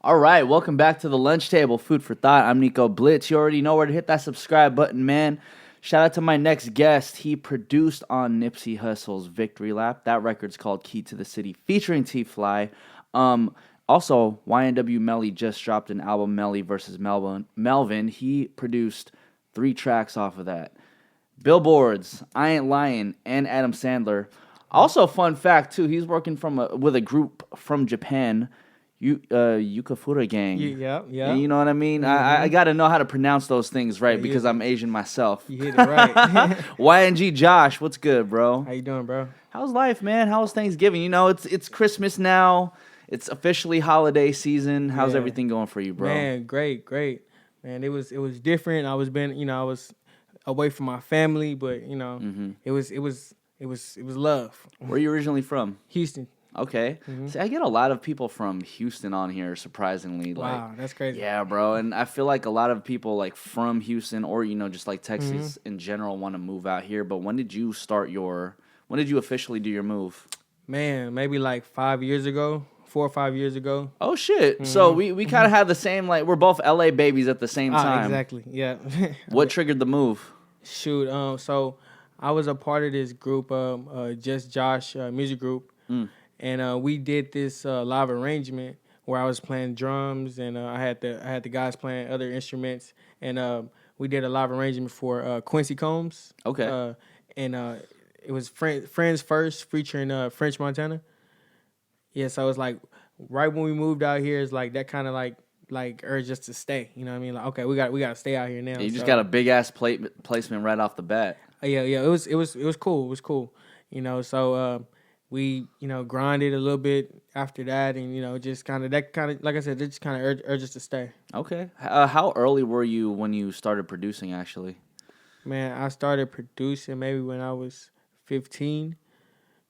All right, welcome back to the lunch table, food for thought. I'm Nico Blitz. You already know where to hit that subscribe button, man. Shout out to my next guest. He produced on Nipsey Hussle's Victory Lap. That record's called Key to the City, featuring T-Fly. Also, YNW Melly just dropped an album, Melly versus Melvin. He produced 3 tracks off of that. Billboards, I Ain't Lying, and Adam Sandler. Also, fun fact, too, he's working with a group from Japan, Yukafura Gang. Yeah. You know what I mean? I got to know how to pronounce those things right because I'm Asian myself. You hit it right. YNG Josh, what's good, bro? How you doing, bro? How's life, man? How's Thanksgiving? You know, it's Christmas now. It's officially holiday season. How's everything going for you, bro? Man, great. Man, it was different. I was away from my family, but it was love. Where are you originally from? Houston. Okay. See, I get a lot of people from Houston on here, surprisingly. Wow, that's crazy. Yeah, bro. And I feel like a lot of people like from Houston or, just like Texas in general want to move out here. But when did you officially do your move? Man, maybe like 5 years ago, 4 or 5 years ago. Oh, shit. So we kind of have the same, like, we're both LA babies at the same time. Exactly, yeah. What triggered the move? Shoot, so I was a part of this group, Just Josh music group. And we did this live arrangement where I was playing drums and I had the guys playing other instruments, and we did a live arrangement for Quincy Combs. Okay. And it was Friends First featuring French Montana. Yeah, so it's like right when we moved out here, it's like that kind of like urged us to stay. You know what I mean? Like, okay, we got to stay out here now. Yeah, you just got a big ass placement right off the bat. Yeah. It was cool. It was cool. So. We, grinded a little bit after that, and, just kind of, like I said, it just kind of urged us to stay. Okay. How early were you when you started producing, actually? Man, I started producing maybe when I was 15.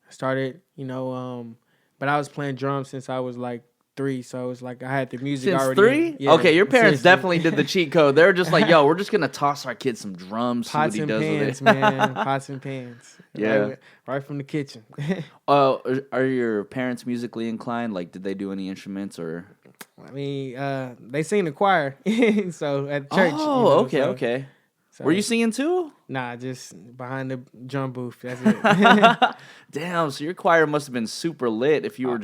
I started, but I was playing drums since I was like 3, so it was like I had the music since already. 3? Yeah, okay, your parents seriously. definitely did the cheat code. They were just like, yo, we're just going to toss our kid some drums, Pots see what and he does pans, with it. man. Pots and pans. Yeah. Right from the kitchen. Are your parents musically inclined? Like, did they do any instruments or? I mean, they sing the choir, so at church. Oh, okay. So, were you singing too? Nah, just behind the drum booth. That's it. Damn, so your choir must have been super lit if you were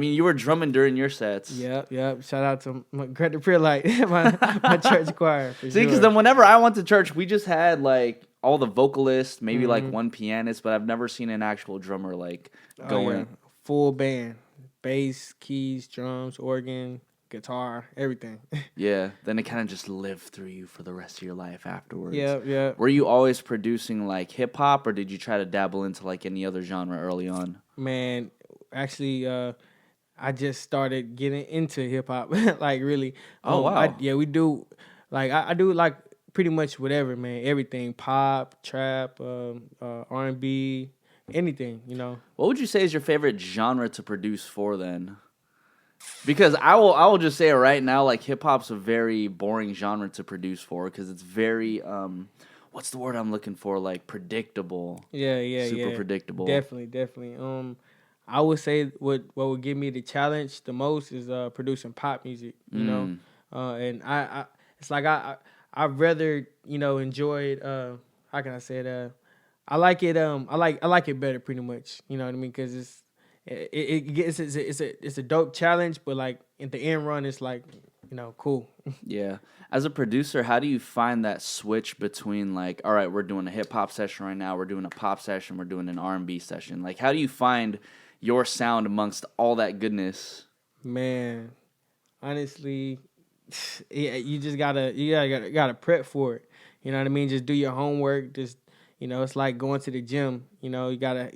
you were drumming during your sets. Yep. Shout out to my Great Prayer Light, my church choir. See, because then whenever I went to church, we just had like all the vocalists, maybe like one pianist, but I've never seen an actual drummer like going. Yeah. Full band, bass, keys, drums, organ, guitar, everything. Yeah, then it kind of just lived through you for the rest of your life afterwards. Yeah. Were you always producing like hip hop, or did you try to dabble into like any other genre early on? Man, actually, I just started getting into hip hop, like really. Oh wow. We do, like I do like pretty much whatever, man. Everything, pop, trap, R&B, anything, What would you say is your favorite genre to produce for then? Because I will just say it right now, like hip hop's a very boring genre to produce for because it's very what's the word I'm looking for? Like predictable. Yeah. Super predictable. Definitely. I would say what would give me the challenge the most is producing pop music, and I it's like I'd rather enjoy it. How can I say it? I like it. I like it better, pretty much. You know what I mean? Because it's a dope challenge, but like in the end run, it's like cool. Yeah. As a producer, how do you find that switch between like, all right, we're doing a hip hop session right now, we're doing a pop session, we're doing an R&B session. Like, how do you find your sound amongst all that goodness? Man, honestly, you just gotta prep for it. You know what I mean? Just do your homework. Just it's like going to the gym. You gotta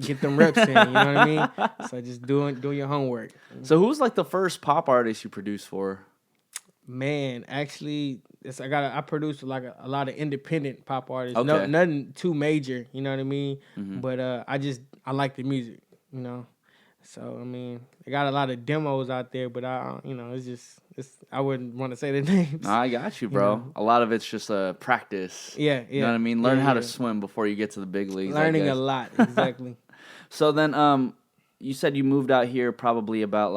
get them reps in. You know what I mean? So just doing your homework. So who's like the first pop artist you produced for? Man, actually, I produced like a lot of independent pop artists. Okay. No, nothing too major. You know what I mean? Mm-hmm. But I like the music. So I mean, I got a lot of demos out there, but I wouldn't want to say the names. No, I got you, bro. A lot of it's just practice. Yeah. You know what I mean? Learn how to swim before you get to the big leagues. Learning a lot, exactly. So then, you said you moved out here probably about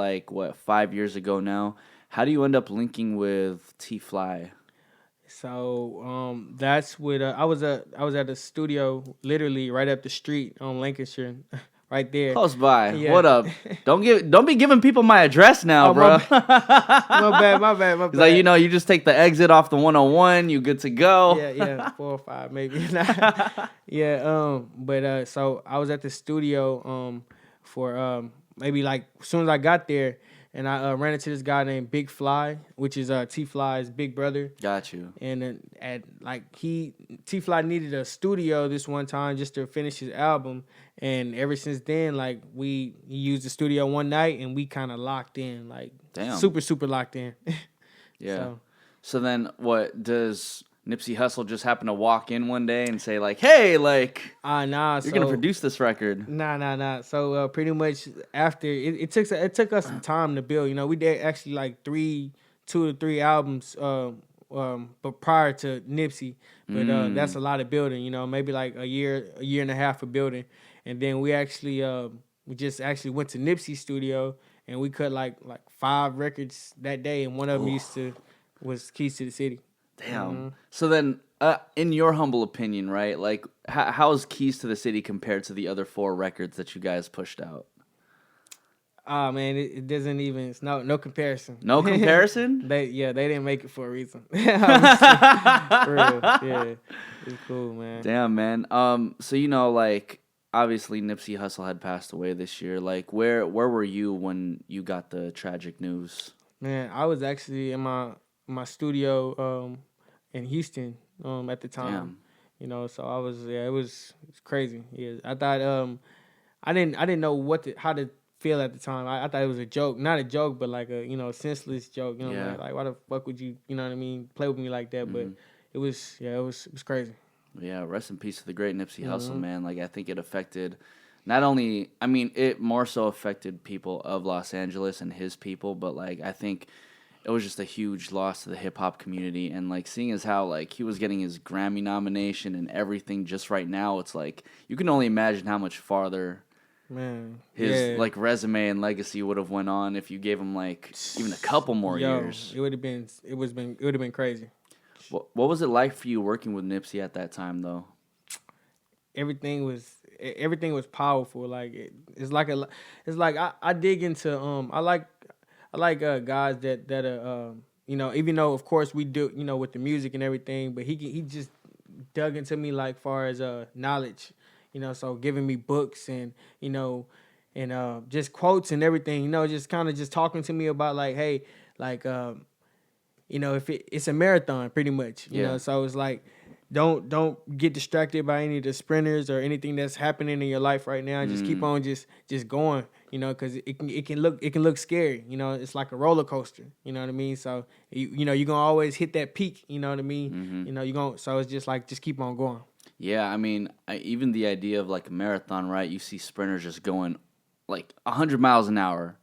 5 years ago now. How do you end up linking with T Fly? So that's what I was at a studio literally right up the street on Lancashire, right there. Close by. Yeah. What up? Don't be giving people my address now, Oh, bro. my bad. He's like, you just take the exit off the 101, you good to go. Yeah, 4 or 5 maybe. Yeah, but so I was at the studio for maybe like as soon as I got there, and I ran into this guy named Big Fly, which is T Fly's big brother. Got you. And then T Fly needed a studio this one time just to finish his album, and ever since then, like he used the studio one night, and we kind of locked in, like super locked in. Yeah. So then, what does Nipsey Hussle just happen to walk in one day and say like, "Hey, like, nah, you're gonna produce this record"? Nah. So pretty much after it took us some time to build. We did actually like 2 to 3 albums. But prior to Nipsey, but that's a lot of building. Maybe like a year and a half of building, and then we actually just went to Nipsey's studio, and we cut like 5 records that day, and one of them was Keys to the City. Damn. Mm-hmm. So then, in your humble opinion, right? Like, how is Keys to the City compared to the other 4 records that you guys pushed out? Oh man, it doesn't even. It's no comparison. No comparison? They didn't make it for a reason. For real, yeah, it's cool, man. Damn, man. So like obviously Nipsey Hussle had passed away this year. Like, where were you when you got the tragic news? Man, I was actually in my studio in Houston at the time. Damn. So I was it was crazy. Yeah, I thought I didn't know how to feel at the time. I thought it was a joke, not a joke, but like a senseless joke. Like why the fuck would you play with me like that? Mm-hmm. But it was crazy. Yeah, rest in peace to the great Nipsey Hussle, man. Like, I think it affected not only, it more so affected people of Los Angeles and his people, but like I think it was just a huge loss to the hip hop community. And like seeing as how like he was getting his Grammy nomination and everything just right now, it's like you can only imagine how much farther his like resume and legacy would have went on if you gave him like even a couple more years. It would have been crazy. What was it like for you working with Nipsey at that time though? Everything was powerful. Like it's like I dig into I like guys that are even though of course we do with the music and everything, but he just dug into me like far as knowledge. So giving me books and just quotes and everything, just kind of just talking to me about like, hey, like, if it's a marathon pretty much, so it's like, don't get distracted by any of the sprinters or anything that's happening in your life right now. Just keep on just going, because it can look scary. It's like a roller coaster. You know what I mean? So you're gonna always hit that peak. You know what I mean? Mm-hmm. So it's just like just keep on going. Yeah, even the idea of like a marathon, right? You see sprinters just going like 100 miles an hour.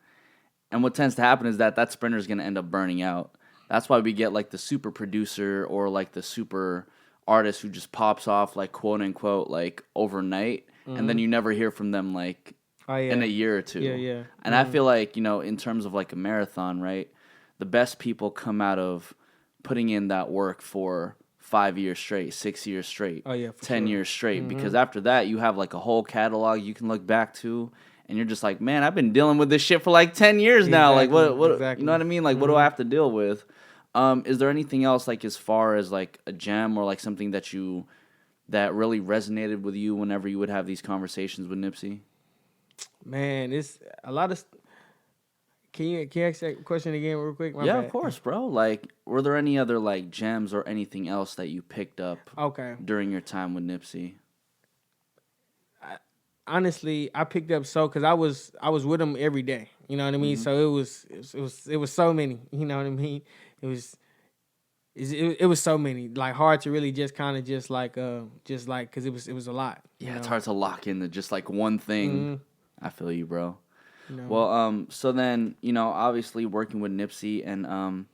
And what tends to happen is that sprinter is going to end up burning out. That's why we get like the super producer or like the super artist who just pops off like quote unquote like overnight. And then you never hear from them like in a year or two. Yeah. And I feel like, in terms of like a marathon, right? The best people come out of putting in that work for 5 years straight, 6 years straight, 10 years straight. Because after that, you have like a whole catalog you can look back to, and you're just like, man, I've been dealing with this shit for like 10 years now. Like, what? Exactly. You know what I mean? Like, what do I have to deal with? Is there anything else like as far as like a gem or like something that really resonated with you whenever you would have these conversations with Nipsey? Man, it's a lot of. Can you ask that question again real quick? My bad. Of course, bro. Like, were there any other like gems or anything else that you picked up during your time with Nipsey? Honestly, I picked up because I was with him every day. You know what I mean? So it was so many. You know what I mean? It was so many. Like hard to really just kind of just like because it was a lot. Yeah, it's hard to lock into just like one thing. I feel you, bro. No. Well, so then, obviously working with Nipsey, and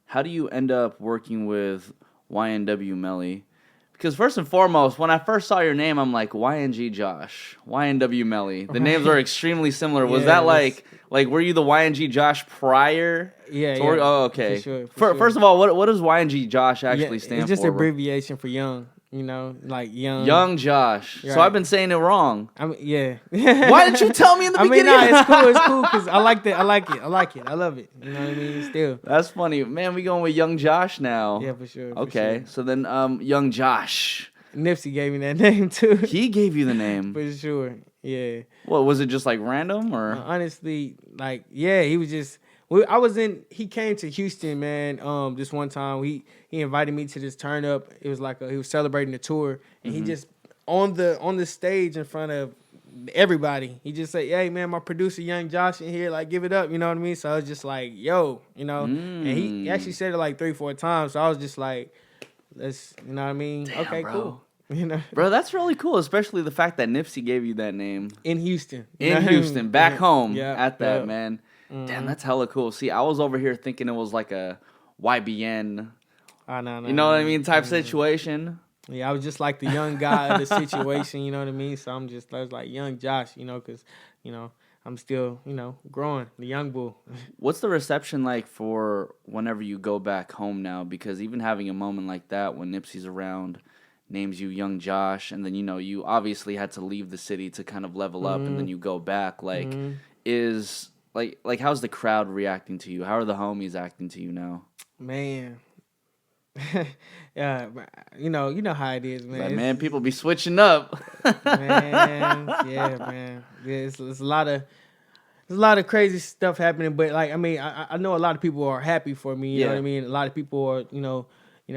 how do you end up working with YNW Melly? Because first and foremost, when I first saw your name, I'm like, YNG Josh, YNW Melly. The names are extremely similar. Was that like were you the YNG Josh prior? Yeah, Oh, okay. For sure. First of all, what does YNG Josh actually stand for? It's just an abbreviation for young. You know, like young. Young Josh. Right. So I've been saying it wrong. I mean, yeah. Why didn't you tell me in the beginning? It's cool because I like it. I love it. You know what I mean? Still. That's funny. Man, we going with Young Josh now. Yeah, for sure. Okay, so then Young Josh. Nipsey gave me that name too. He gave you the name. For sure. Yeah. What, was it just like random or? Honestly, like, yeah, he was just... he came to Houston, man, this one time. He invited me to this turn up. It was like he was celebrating the tour, and he just on the stage in front of everybody, he just said, "Hey man, my producer Young Josh in here, like give it up," you know what I mean? So I was just like, "Yo," you know. And he actually said it like 3-4 times. So I was just like, "Let's," you know what I mean? Damn, okay, bro. cool. You know, bro, that's really cool, especially the fact that Nipsey gave you that name in Houston, back home at that, yeah. man. Damn, that's hella cool. See, I was over here thinking it was like a YBN, no, you know what I mean, type situation. Yeah, I was just like the young guy of the situation, you know what I mean? So I was like Young Josh, you know, because, you know, I'm still, you know, growing, the young bull. What's the reception like for whenever you go back home now? Because even having a moment like that when Nipsey's around, names you Young Josh, and then, you know, you obviously had to leave the city to kind of level up, and then you go back, like, is... Like, how's the crowd reacting to you? How are the homies acting to you now? Man. Yeah, you know how it is, man. Like, man, people be switching up. Man, yeah, man. Yeah, it's a lot of crazy stuff happening, but like, I mean, I know a lot of people are happy for me, you know what I mean? A lot of people are, you know,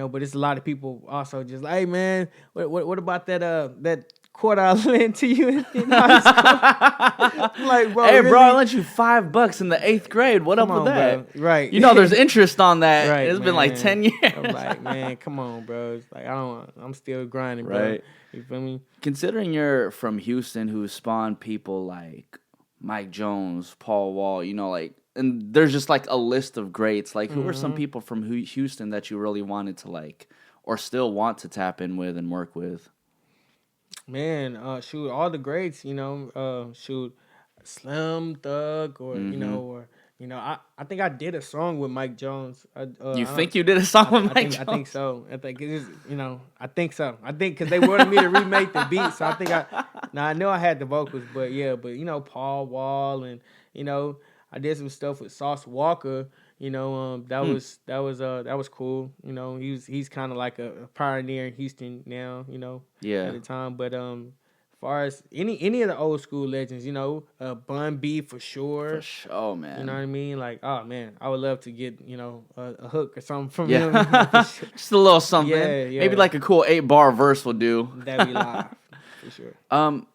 but it's a lot of people also just like, hey man, what about that quarter I lent to you in high school? Like, bro, hey, really? bro, I lent you $5 in the 8th grade. What up with that? Bro. Right. You know, there's interest on that. Right, it's been like 10 years. I'm like, man, come on, bro. It's like, I'm still grinding, bro. Right. You feel me? Considering you're from Houston, who spawned people like Mike Jones, Paul Wall, you know, like, and there's just like a list of greats. Like, who are some people from Houston that you really wanted to like, or still want to tap in with and work with? Man, shoot, all the greats, you know, shoot, Slim Thug, or I think I did a song with Mike Jones. You think you did a song with Mike Jones? I think so. I think it is, you know, I think so. I think because they wanted me to remake the beat, so I think I know I had the vocals, but you know, Paul Wall, and you know, I did some stuff with Sauce Walker. You know, that was cool. You know, he's kind of like a pioneer in Houston now. You know, at the time. But as far as any of the old school legends, you know, Bun B for sure. For sure, man. You know what I mean? Like, oh man, I would love to get, you know, a hook or something from him. Sure. Just a little something. Yeah. Maybe like a cool 8-bar verse will do. That'd be live for sure.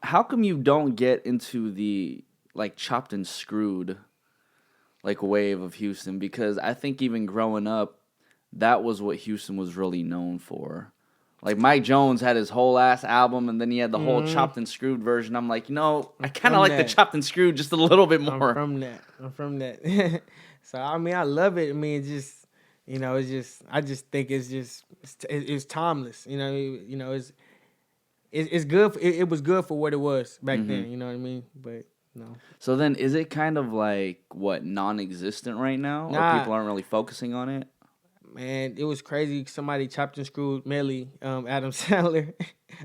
How come you don't get into the like chopped and screwed like wave of Houston? Because I think even growing up, that was what Houston was really known for. Like Mike Jones had his whole ass album, and then he had the whole chopped and screwed version. I'm like, you know, I kind of like the chopped and screwed just a little bit more. I'm from that. So I mean, I love it. I mean, it's just, you know, I just think it's timeless. You know, it's good. It was good for what it was back then. You know what I mean? But. No. So then, is it kind of like what, non-existent right now, or people aren't really focusing on it? Man, it was crazy. Somebody chopped and screwed Melly, Adam Sandler.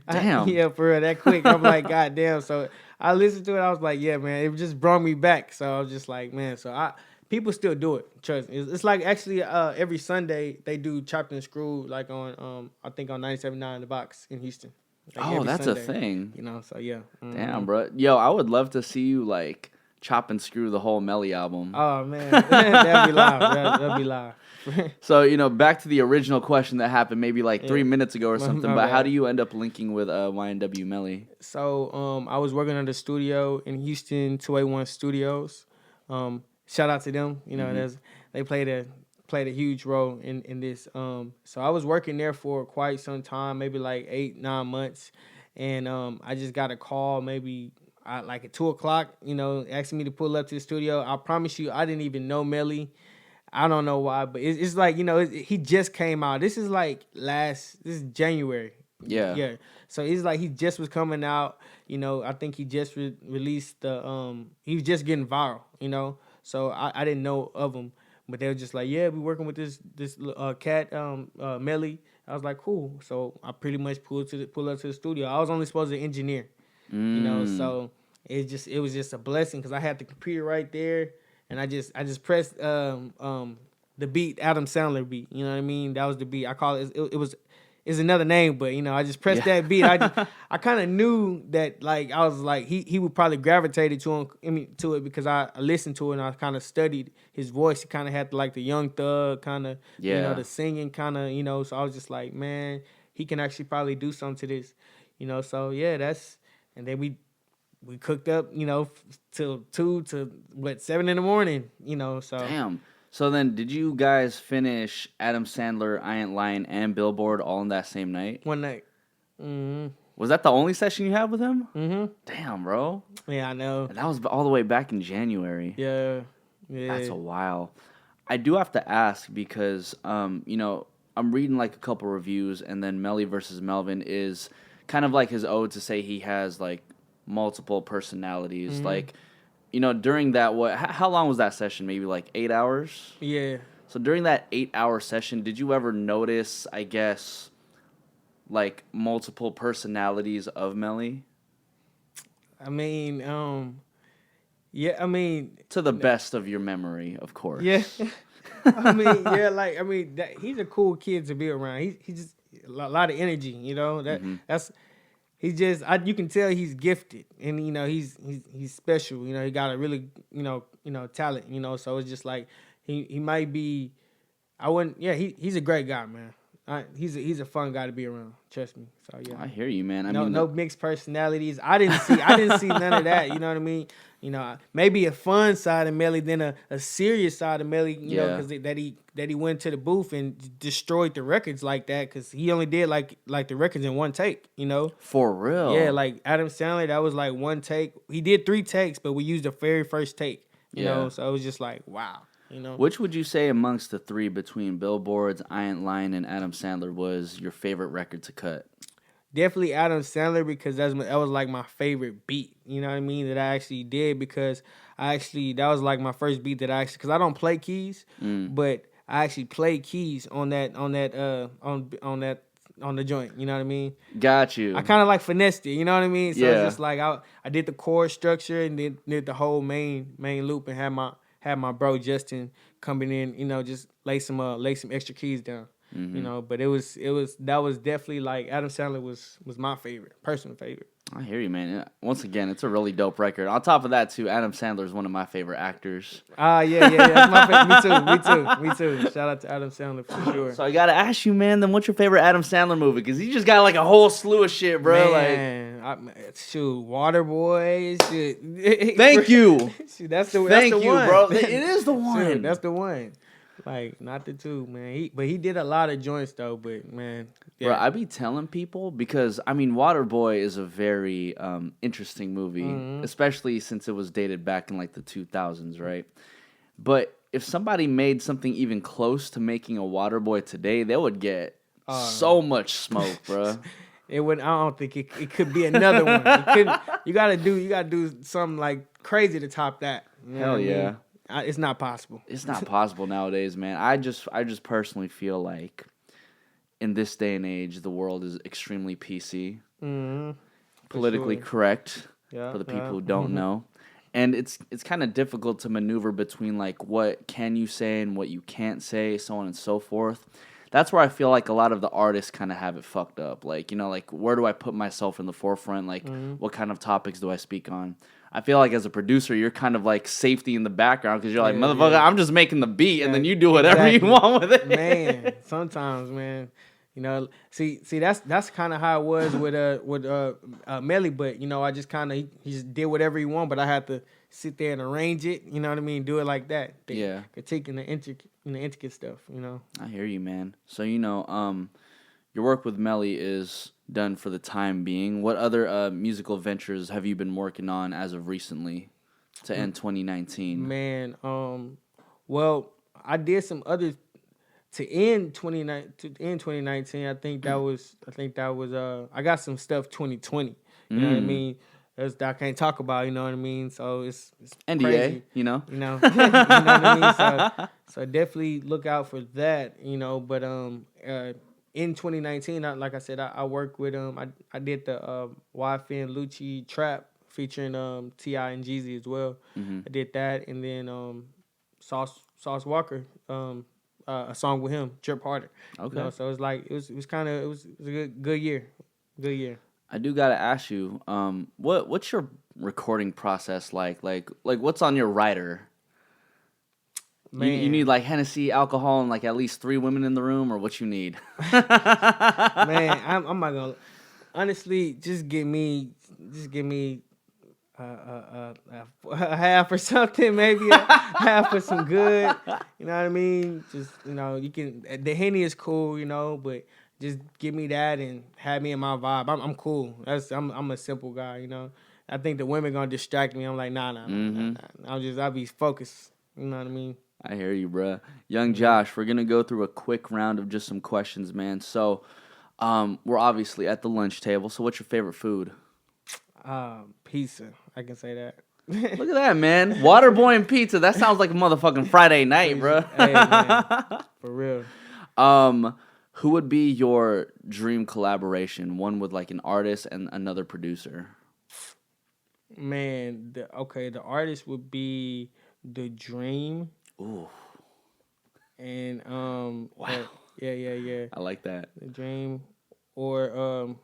Damn. Yeah, for real, that quick. I'm like, God damn. So I listened to it. I was like, yeah, man. It just brought me back. So I was just like, man. So people still do it. Trust me. It's like actually every Sunday they do chopped and screwed, like on I think on 97.9 The Box in Houston. Like that's Sunday, a thing. You know, so yeah. Damn, bro. Yo, I would love to see you like chop and screw the whole Melly album. Oh man, that'd be live. That'd be live. So, you know, back to the original question that happened maybe like 3 minutes ago or something. But how do you end up linking with YNW Melly? So I was working at a studio in Houston, 281 Studios. Shout out to them. You know, they played a huge role in this. So I was working there for quite some time, maybe like 8-9 months, and I just got a call maybe like at 2:00, you know, asking me to pull up to the studio. I promise you, I didn't even know Melly. I don't know why, but it's like, you know, he just came out. This is January. Yeah. Yeah. So it's like he just was coming out. You know, I think he just released the. He was just getting viral. You know, so I didn't know of him, but they were just like, yeah, we working with this cat Melly. I was like, cool. So I pretty much pulled up to the studio. I was only supposed to engineer. You know, so it was just a blessing because I had the computer right there, and I just pressed the beat, Adam Sandler beat. You know what I mean? That was the beat. I call it. It was. It's another name, but you know, I just pressed that beat. I kind of knew that, like, I was like, he would probably gravitate to it because I listened to it and I kind of studied his voice. He kind of had like the young thug kind of, you know, the singing kind of, you know. So I was just like, man, he can actually probably do something to this, you know. So yeah, and then we cooked up, you know, till 2 to 7 in the morning, you know. So damn. So then, did you guys finish Adam Sandler, I Ain't Lying, and Billboard all in that same night? One night. Mm-hmm. Was that the only session you had with him? Mm-hmm. Damn, bro. Yeah, I know. And that was all the way back in January. Yeah. That's a while. I do have to ask because, you know, I'm reading like a couple reviews, and then Melly versus Melvin is kind of like his ode to say he has like multiple personalities. Mm-hmm. Like, you know, during that, how long was that session? Maybe like 8 hours? Yeah. So during that 8-hour session, did you ever notice, I guess, like multiple personalities of Melly? I mean, yeah, I mean, to the best of your memory, of course. Yeah. I mean, yeah, like, I mean, he's a cool kid to be around. He's just a lot of energy, you know. That's he's just you can tell he's gifted, and you know he's special. You know, he got a really you know talent. You know, so it's just like he might be. I wouldn't. Yeah, he's a great guy, man. He's a fun guy to be around. Trust me. So yeah, I hear you, man. I mean, no mixed personalities. I didn't see none of that. You know what I mean? You know, maybe a fun side of Melly, then a serious side of Melly. You know, because that he went to the booth and destroyed the records like that. Because he only did like the records in one take. You know, for real. Yeah, like Adam Sandler, that was like one take. He did 3 takes, but we used the very first take. You know, so it was just like wow. You know, which would you say amongst the 3 between Billboard's I Ain't Lying and Adam Sandler was your favorite record to cut? Definitely Adam Sandler because that was like my favorite beat. You know what I mean? That I actually did because that was like my first beat that because I don't play keys, but I actually played keys on the joint. You know what I mean? Got you. I kind of like finessed it. You know what I mean? So it's just like I did the chord structure and then did the whole main loop and had my bro Justin coming in, you know, just lay some extra keys down, you know. But that was definitely like Adam Sandler was my personal favorite. I hear you, man. Once again, it's a really dope record. On top of that, too, Adam Sandler is one of my favorite actors. Yeah. That's my favorite. Me too. Shout out to Adam Sandler for sure. So I gotta ask you, man. Then what's your favorite Adam Sandler movie? Because he just got like a whole slew of shit, bro. Man, Waterboy. Shit. Thank you. Shoot, that's the one, bro. It is the one. Shoot, that's the one. Like, not the 2, man. But he did a lot of joints, though. But, man. Yeah. Bro, I be telling people because, I mean, Waterboy is a very interesting movie, especially since it was dated back in, like, the 2000s, right? But if somebody made something even close to making a Waterboy today, they would get so much smoke, bro. It would. I don't think it could be another one. You gotta do something, like, crazy to top that. You know Hell yeah. I mean? It's not possible. It's not possible nowadays, man. I just personally feel like in this day and age, the world is extremely PC, politically correct for the people who don't know, and it's kind of difficult to maneuver between like what can you say and what you can't say, so on and so forth. That's where I feel like a lot of the artists kind of have it fucked up. Like, you know, like where do I put myself in the forefront? Like, what kind of topics do I speak on? I feel like as a producer, you're kind of like safety in the background because you're like, motherfucker, I'm just making the beat, and then you do whatever you want with it. Man, sometimes, man, you know, see, that's kind of how it was with Melly, but you know, I just kind of he just did whatever he wanted, but I had to sit there and arrange it. You know what I mean? Do it like that. Critiquing the intricate stuff. You know. I hear you, man. So you know, your work with Melly is done for the time being. What other musical ventures have you been working on as of recently to end 2019? Man, well, I did some other to end 2019, I think that was I got some stuff 2020. You know what I mean? That I can't talk about, you know what I mean? So it's NDA, crazy. you know? You know what I mean? So definitely look out for that, you know. But in 2019, like I said, I worked with I did the YFN Lucci Trap featuring T.I. and Jeezy as well. I did that, and then Sauce Walker, a song with him, Drip Harder. Okay. You know, so it was a good year. Good year. I do gotta ask you, what's your recording process like? Like what's on your writer? You need like Hennessy, alcohol, and like at least 3 women in the room, or what you need? Man, I'm not gonna. Honestly, just give me a half or something, maybe a half for some good. You know what I mean? Just, you know, you can. The Henny is cool, you know, but just give me that and have me in my vibe. I'm cool. I'm a simple guy, you know. I think the women gonna distract me. I'm like, nah. I'll be focused. You know what I mean? I hear you, bruh. Young Josh, we're gonna go through a quick round of just some questions, man. So, we're obviously at the lunch table. So, what's your favorite food? Pizza. I can say that. Look at that, man. Waterboy pizza. That sounds like a motherfucking Friday night, bro. Hey, man. For real. Who would be your dream collaboration? One with like an artist and another producer. Man, the artist would be The Dream. Ooh. And wow. Yeah. I like that. The Dream, or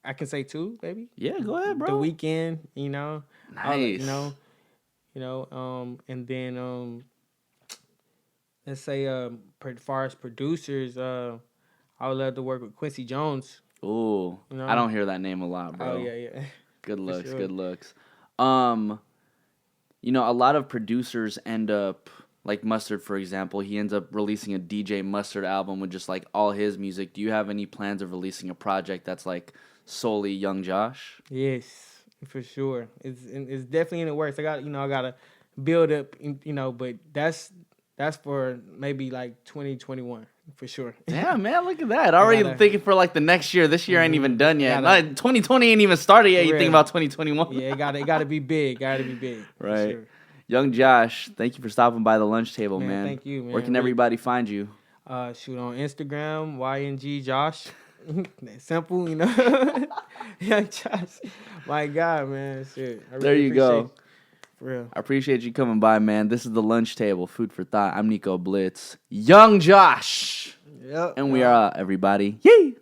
I can say 2, baby. Yeah, go ahead, bro. The Weeknd, you know. Nice. And then let's say as far as producers, I would love to work with Quincy Jones. Ooh, you know? I don't hear that name a lot, bro. Oh yeah. Good looks, sure. Good looks. You know, a lot of producers end up, like Mustard, for example, he ends up releasing a DJ Mustard album with just like all his music. Do you have any plans of releasing a project that's like solely Young Josh? Yes, for sure. It's definitely in the works. I gotta build up, you know, but that's for maybe like 2021 for sure. Yeah, man, look at that. Already thinking for like the next year. This year ain't even done yet. 2020 ain't even started yet. You think about 2021? Yeah, it gotta be big. Right. Sure. Young Josh, thank you for stopping by the lunch table, man. Thank you, man. Where can everybody find you? Shoot on Instagram, YNG Josh. Simple, you know. Young Josh. My God, man. Shit. There you go. For real. I appreciate you coming by, man. This is the lunch table, food for thought. I'm Nico Blitz. Young Josh. Yep. And we are out, everybody. Yee!